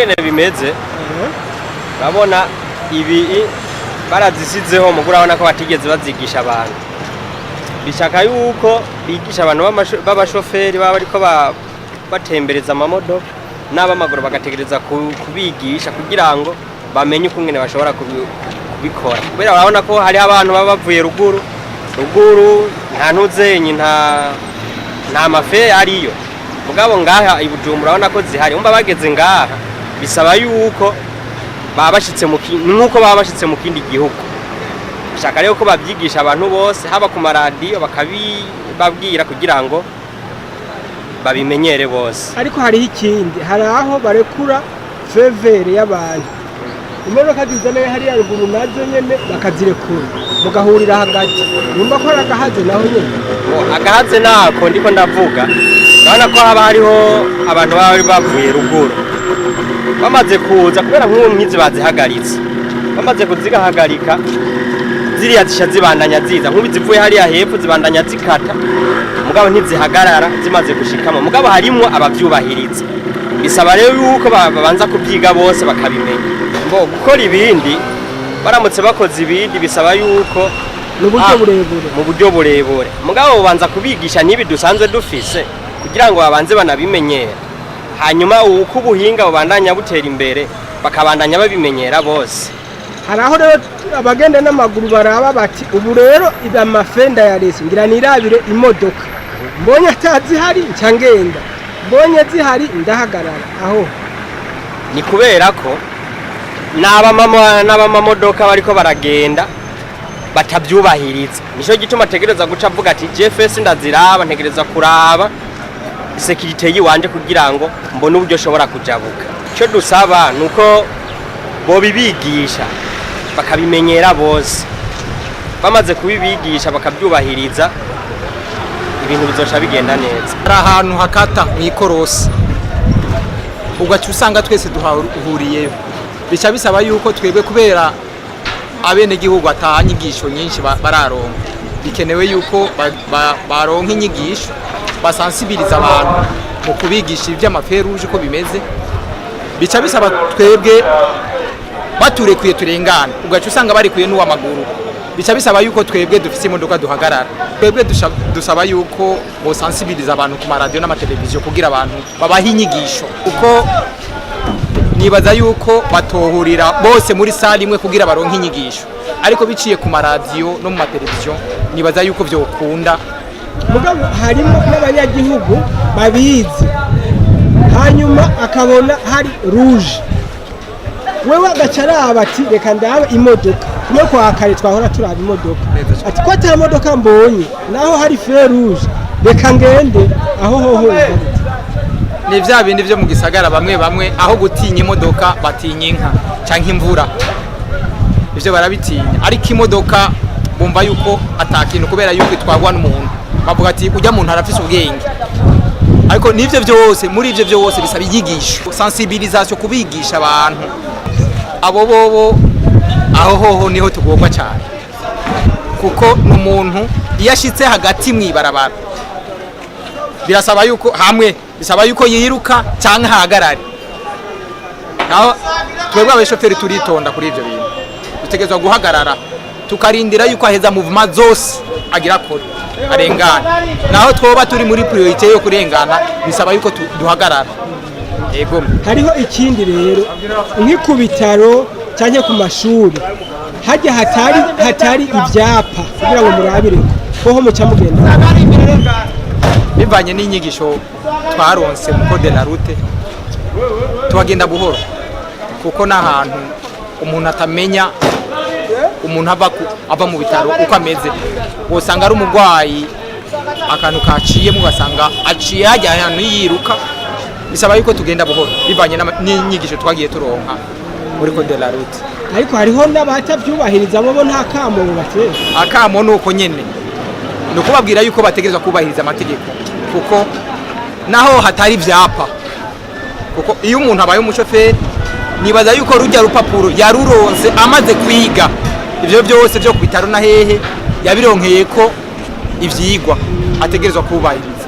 ingene bimeze urabona ibi barazisizeho mugura abona ko batigeze bazigisha abantu bishaka yuko bigisha abantu b'abashoferi baba ariko batembereza amamodoka n'abamaguru bagategereza kubigisha kugira ngo bamenye uko ngene bashobora kubikora kubera urabona ko hari abantu baba bavuye ruguru nta ntuzenyi nta mafe ariyo mugabo ngaha ibujumbura urabona ko zihari umba bageze ngaha bisaba yuko babashitse mu kindi gihugu bishaka rero ko babyigisha abantu bose haba ku maradiyo bakabibabwira kugira ngo babimenyere bose ariko hariho ikindi hari aho barekura fevere y'abantu imodoka zizana hariya ruguru nazo nyene bakazirekura mugahurira hagati numva ko ari agahaze naho nyene agahaze nako ndiko ndavuga urabona ko haba hariho abantu baba bavuye ruguru bamaze kuza kubera nk'uwo mwizi bazihagaritse bamaze kuzigahagarika ziriya zisha zibandanya ziza nk'ubizivuye hariya hepfo zibandanya zikata mugabo ntizihagarara zimaze gushikamo mugabo harimo abavyubahiriza bisaba rero yuko babanza kubyiga bose bakabimenya ngo gukora ibindi baramutse bakoze ibindi bisaba yuko mu buryo burebure mugabo babanza kubigisha nibi dusanzwe dufise kugira ngo babanze banabimenyera hanyuma uko ubuhinga bubandanya butera imbere bakabandanya babimenyera bose hari aho rero abagenda n'amaguru baraba bati ubu rero amafenda ya resi ngira nirabire imodoka mbonye atazihari nca ngenda mbonye zihari ndahagarara aho ni kubera ko n'abamamodoka bariko baragenda batabyubahiriza nico gituma ategereza guca avuga ati JFS ndaziraba ntegereza kuraba security yiwanje kugira ngo mbone uburyo shobora kujabuka cyo dusaba nuko bo bibigisha bakabimenyera bose bamaze kubibigisha bakabyubahiriza ibintu bizosha bigenda neza ari ahantu hakata mu ikorosi ugaca usanga twese duhuriyeyo bica bisaba yuko twebwe kubera abene gihugu atahanyigisho nyinshi bararonka bikenewe yuko baronka inyigisho basansibiriza abantu mu kubigisha iby'amaferuje uko bimeze bica bisaba twebwe baturekuye turengana ugaca usanga barikuye n'uw'amaguru bica bisaba yuko twebwe dufite imodoka duhagarara twebwe dusaba yuko bosansibiriza abantu ku maradiyo n'amateleviziyo kugira abantu babaha inyigisho uko nibaza yuko batohurira bose muri sali imwe kugira baronke inyigisho ariko biciye ku maradiyo no mu mateleviziyo nibaza yuko byokunda mugabo harimo n'abanyagihugu babizi hanyuma akabona hari rouge wewe agacaraba ati reka ndabe imodoka no kwa kare twahora turaba imodoka ati ko atari imodoka mbonye naho hari feu rouge reka ngende aho hoho ni vya bindi byo mu gisagara bamwe aho gutinya imodoka batinya inka canke imvura ivyo barabitinya ariko imodoka bumva yuko atakintu kubera yuko itwagwa n'umuntu bavuga ati ujya muntu arafise ubwenge ariko nivyo byose muri ivyo byose bisaba inyigisho sensibilisation kubigisha abantu abo bobo aho hoho niho tugomba cyane kuko n'umuntu yashitse hagati mwibarabara birasaba yuko bisaba yuko yiruka cyangwa hagarare naho twebwe abashoferi turitonda kuri ivyo bintu dutegerezwa guhagarara tukarindira yuko aheza movement zose agira kore arengana naho twoba turi muri priorite yo kurengana bisaba yuko duhagarara yego hariho ikindi rero ku bitaro cyane ku mashuri hajya hatari ibyapa kugira ngo murabire ko muca mugenda bivanye n'inyigisho twaronse mu code la route tubagenda buhoro kuko n'ahantu umuntu atamenya umuntu ava mu bitaro uko ameze usanga ari umurwayi akantu kaciye mugasanga aciye hajya ahantu yiruka bisaba yuko tugenda buhoro bivanye n'inyigisho twagiye turonka muri code la route ariko hariho n'abatabyubahiriza bo nta kamo bateye akamo nuko nyene no kubabwira yuko bategerezwa kubahiriza amategeko kuko naho hatari ivyapa kuko iyo umuntu abaye umushoferi nibaza yuko rujya rupapuro yaruronse amaze kwiga ivyo byose byo ku bitaro na hehe yabironkeye ko ivyigwa ategerezwa kubahiriza